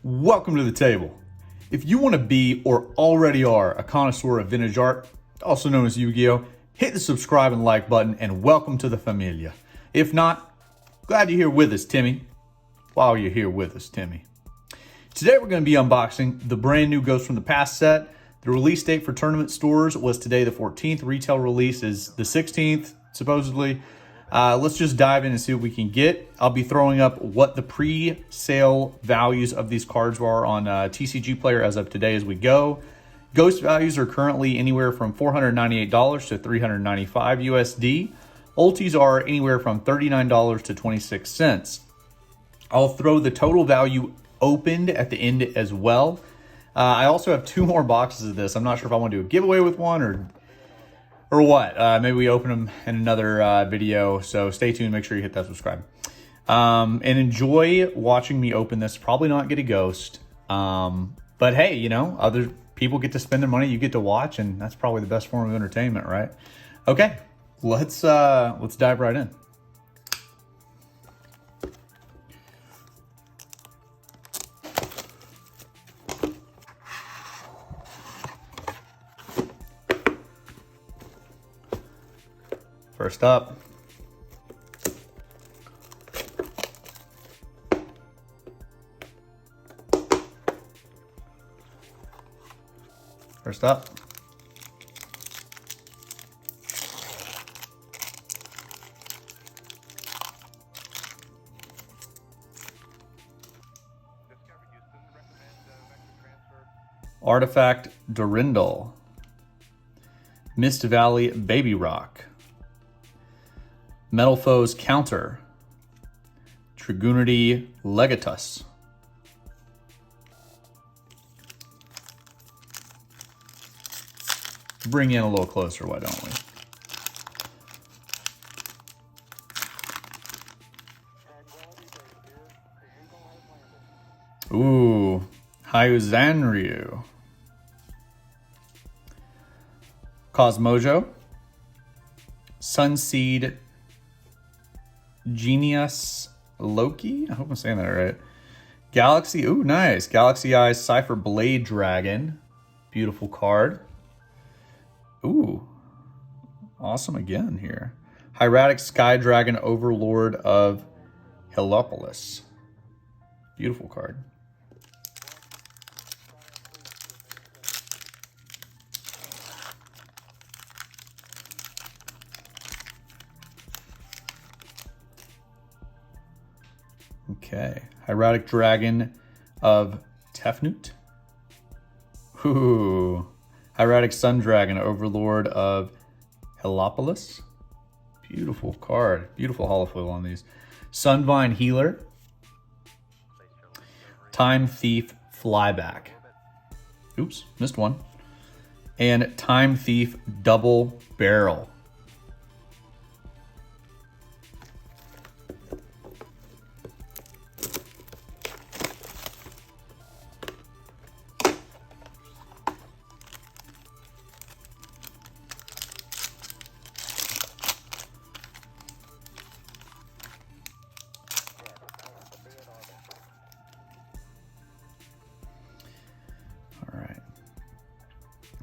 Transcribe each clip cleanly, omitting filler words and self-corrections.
Welcome to the table. If you want to be or already are a connoisseur of vintage art, also known as Yu-Gi-Oh, hit the subscribe and like button and welcome to the familia. If not, glad you're here with us, Timmy. While you're here with us, Timmy. Today we're going to be unboxing the brand new Ghost from the Past set. The release date for tournament stores was today the 14th. Retail release is the 16th, supposedly. Let's just dive in and see what we can get. I'll be throwing up what the pre-sale values of these cards are on TCG Player as of today as we go. Ghost values are currently anywhere from $498 to $395 USD. Ultis are anywhere from $39 to 26 cents. I'll throw the total value opened at the end as well. I also have two more boxes of this. I'm not sure if I want to do a giveaway with one or what. Maybe we open them in another video. So stay tuned. Make sure you hit that subscribe. And enjoy watching me open this. Probably not get a ghost. But hey, you know, other people get to spend their money. You get to watch, and that's probably the best form of entertainment, right? Okay, let's dive right in. First up, Artifact Durindal, Mist Valley Baby Rock, Metal Foes Counter, Trigunity Legatus, bring in a little closer, why don't we? Ooh, Hyuzanryu, Cosmojo, Sunseed Genius Loki, I hope I'm saying that right. Galaxy, ooh, nice. Galaxy Eyes Cypher Blade Dragon, beautiful card. Ooh, awesome again here. Hieratic Sky Dragon Overlord of Heliopolis, beautiful card. Okay, Hieratic Dragon of Tefnut. Ooh, Hieratic Sun Dragon, Overlord of Heliopolis. Beautiful card, beautiful holofoil on these. Sunvine Healer. Time Thief Flyback. Oops, missed one. And Time Thief Double Barrel.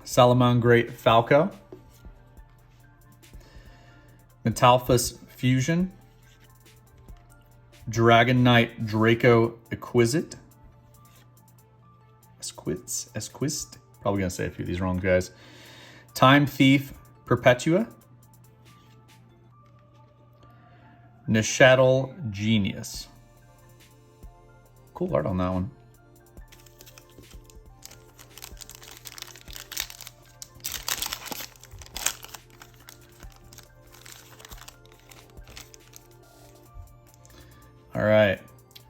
Salamangreat Falco, Metalphus Fusion, Dragon Knight Draco Exquisite, probably gonna say a few of these wrong, guys. Time Thief Perpetua, Nishaddle Genius. Cool art on that one. All right,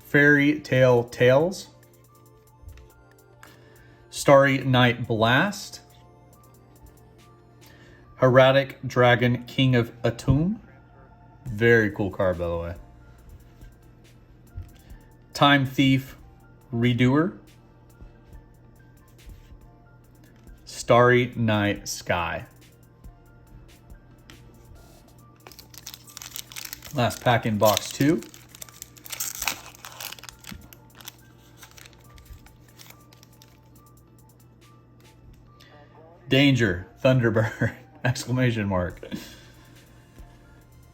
Fairy Tale Tales, Starry Night Blast, Hieratic Dragon King of Atum, very cool card by the way. Time Thief Redoer, Starry Night Sky. Last pack in box 2. Danger, Thunderbird, exclamation mark.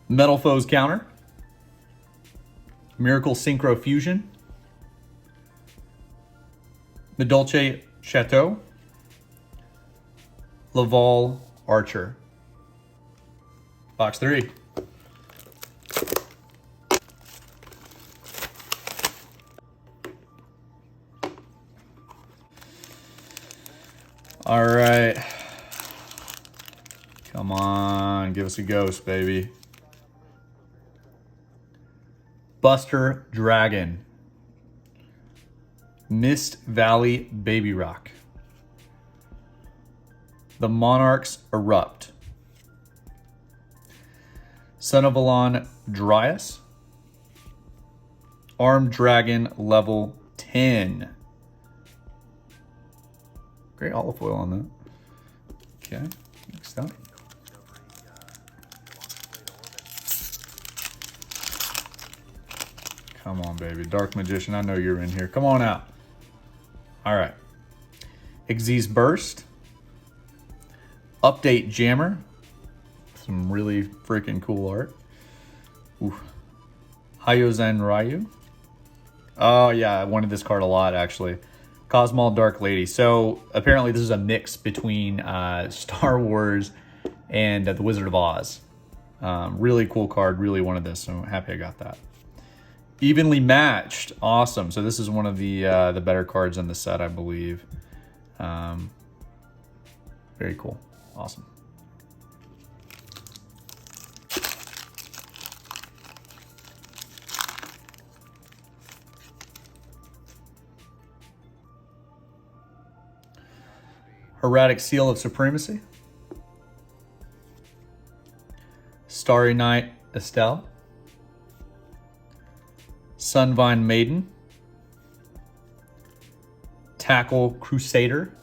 Metal Foes Counter. Miracle Synchro Fusion. Medolce Chateau. Laval Archer. Box 3. All right. Come on, give us a ghost, baby. Buster Dragon. Mist Valley Baby Rock. The Monarchs Erupt. Son of Alon Dryas. Armed Dragon level 10. Great olive oil on that. Okay, next up. Come on, baby. Dark Magician, I know you're in here. Come on out. All right. Xyz Burst. Update Jammer. Some really freaking cool art. Ooh. Hyozan Ryu. Oh, yeah, I wanted this card a lot, actually. Cosmol Dark Lady. So, apparently this is a mix between Star Wars and The Wizard of Oz. Really cool card. Really wanted this, so I'm happy I got that. Evenly Matched. Awesome. So this is one of the better cards in the set, I believe. Very cool. Awesome. Erratic Seal of Supremacy. Starry Night Estelle. Sunvine Maiden. Tackle Crusader.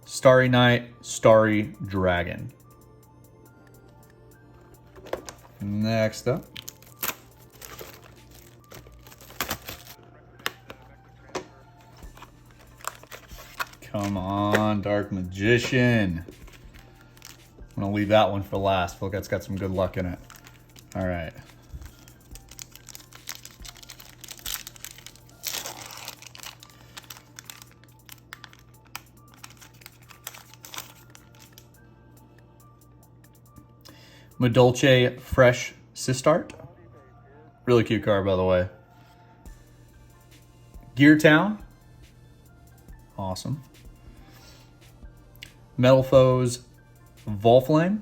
Starry Night Starry Dragon. Next up. Come on, Dark Magician. I'm gonna leave that one for last. I feel like that's got some good luck in it. All right. Medolce Fresh Sistart. Really cute card, by the way. Gear Town. Awesome. Metal Foes Volflame.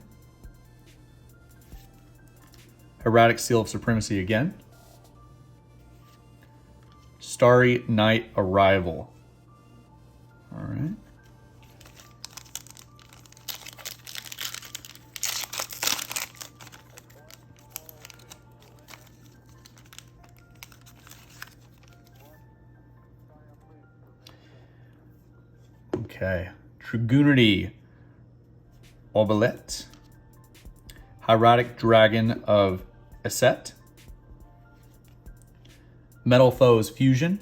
Erratic Seal of Supremacy again. Starry Night Arrival. All right. Okay. Dragoonity Obelet. Hieratic Dragon of Asset. Metal Foes Fusion.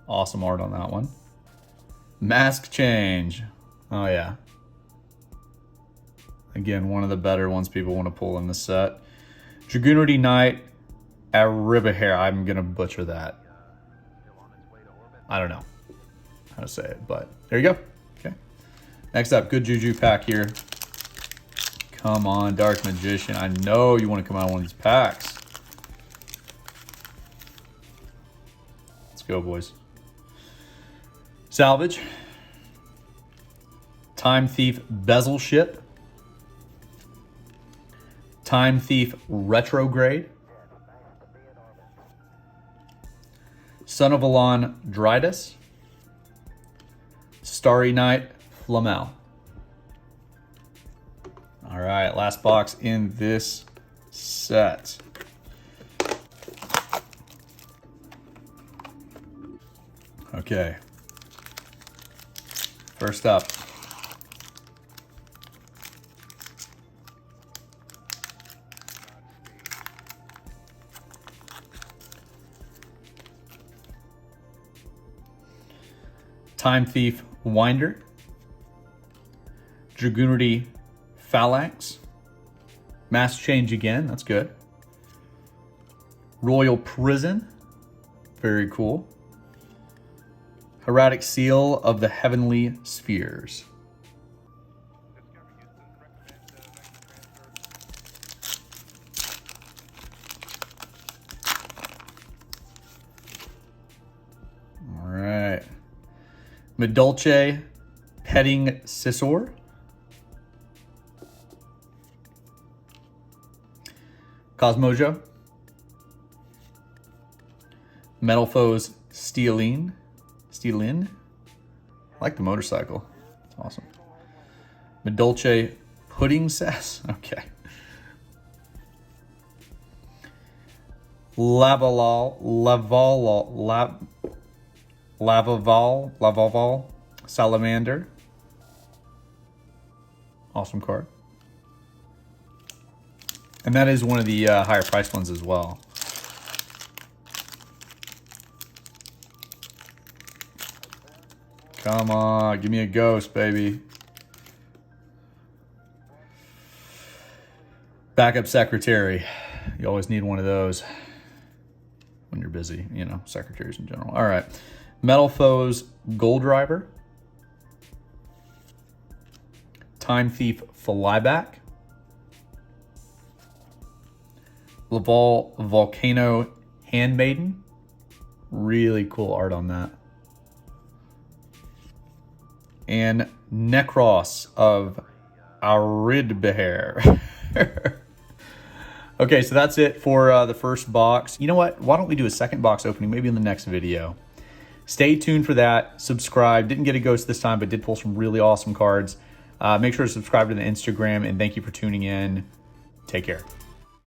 Awesome art on that one. Mask Change. Oh, yeah. Again, one of the better ones people want to pull in the set. Dragoonity Knight Arribahair. I'm going to butcher that. I don't know how to say it, but there you go. Okay. Next up, good Juju pack here. Come on, Dark Magician. I know you want to come out of one of these packs. Let's go, boys. Salvage. Time Thief Bezel Ship. Time Thief Retrograde. Son of Alon Drydas. Starry Night Flamel. All right, last box in this set. Okay. First up. Time Thief Winder. Dragoonity Phalanx. Mass Change again, that's good. Royal Prison, very cool. Heraldic Seal of the Heavenly Spheres. All right. Medulce Petting Scissor. Cosmojo. Metal Foes Steelin. I like the motorcycle. It's awesome. Medulce Pudding Sass. Okay. Lavaval Salamander. Awesome card. And that is one of the higher priced ones as well. Come on, give me a ghost, baby. Backup secretary. You always need one of those when you're busy, you know, secretaries in general. All right. Metal Foes Gold Driver. Time Thief Flyback. Laval Volcano Handmaiden. Really cool art on that. And Necros of Aridbehair. Okay, so that's it for the first box. You know what? Why don't we do a second box opening, maybe in the next video. Stay tuned for that. Subscribe. Didn't get a ghost this time, but did pull some really awesome cards. Make sure to subscribe to the Instagram, and thank you for tuning in. Take care.